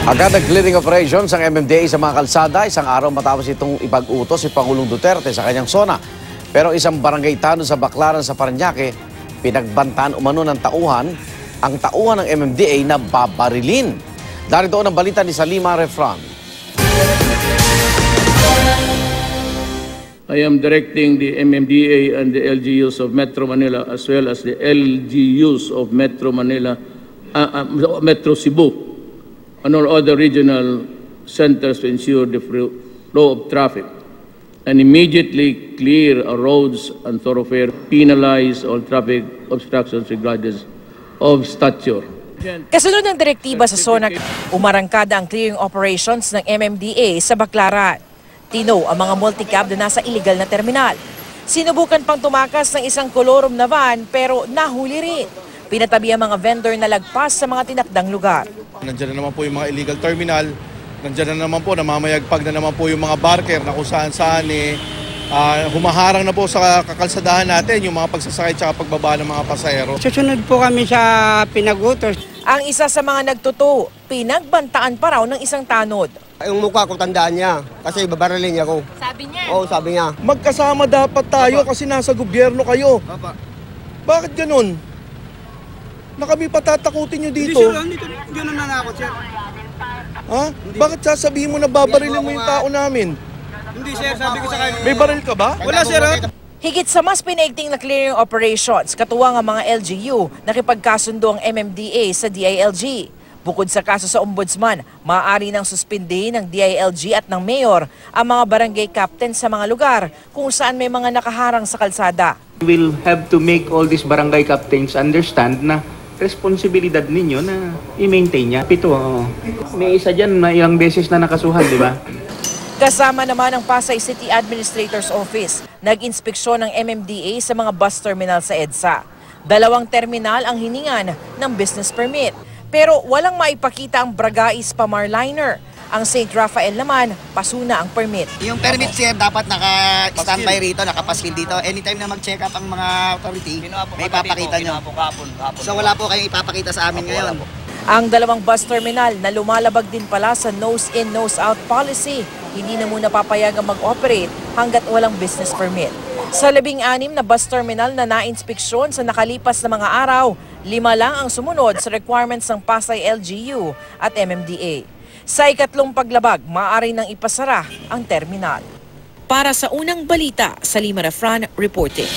Agad nag-clearing operations ang MMDA sa mga kalsada isang araw matapos itong ipag-utos si Pangulong Duterte sa kanyang zona. Pero isang barangay tanod sa Baclaran sa Parañaque, pinagbantaan umano ng tauhan ang tauhan ng MMDA na babarilin. Darito ang balita ni Salima Refran. I am directing the MMDA and the LGUs of Metro Manila as well as the LGUs of Metro Manila, Metro Cebu, and all other regional centers to ensure the flow of traffic and immediately clear our roads and thoroughfare, penalize all traffic obstructions regardless of stature. Kasunod ng direktiba sa SONA, umarangkada ang clearing operations ng MMDA sa Baclaran. Tino ang mga multicab na nasa illegal na terminal. Sinubukan pang tumakas ng isang kolorom na van pero nahuli rin. Pinatabi ang mga vendor na lagpas sa mga tinakdang lugar. Nandiyan na naman po yung mga illegal terminal. Nandiyan na naman po, namamayagpag na naman po yung mga barker na kung saan-saan humaharang na po sa kakalsadahan natin yung mga pagsasakay at pagbaba ng mga pasahero. Susunod po kami sa pinagutos. Ang isa sa mga nagtuto, pinagbantaan pa raw ng isang tanod. Yung mukha ko tandaan niya kasi babaralin niya ako. Sabi niya? Oo, sabi niya. Magkasama dapat tayo kasi nasa gobyerno kayo. Bakit ganun? Na kami patatakutin nyo dito? Hindi na nanakot, sir. Ha? Bakit sasabihin mo na babarilin mo yung tao namin? Hindi, sir. Sabi ko sa kanya. May baril ka ba? Wala, sir. Higit sa mas pinaigting na clearing operations, katuwang ang mga LGU, nakipagkasundo ang MMDA sa DILG. Bukod sa kaso sa ombudsman, maaari nang suspindihin ng DILG at ng mayor ang mga barangay captain sa mga lugar kung saan may mga nakaharang sa kalsada. We'll have to make all these barangay captains understand na responsibilidad ninyo na i-maintain niya. May isa dyan na ilang beses na nakasuhan, di ba? Kasama naman ang Pasay City Administrator's Office, nag-inspeksyon ng MMDA sa mga bus terminal sa EDSA. 2 terminal ang hiningan ng business permit. Pero walang maipakita ang Bragais Pamarliner. Ang St. Rafael naman, pasuna ang permit. Yung permit, sir, dapat naka-standby rito, nakapaskil dito. Anytime na mag-check up ang mga authority, may ipapakita nyo. So wala po kayong ipapakita sa amin ngayon. Ang 2 bus terminal na lumalabag din pala sa nose-in, nose-out policy, hindi na muna papayagang mag-operate hanggat walang business permit. Sa 16 na bus terminal na na-inspeksyon sa nakalipas na mga araw, 5 lang ang sumunod sa requirements ng Pasay LGU at MMDA. Sa ikatlong paglabag, maaari nang ipasara ang terminal. Para sa unang balita, Salima Refran reporting.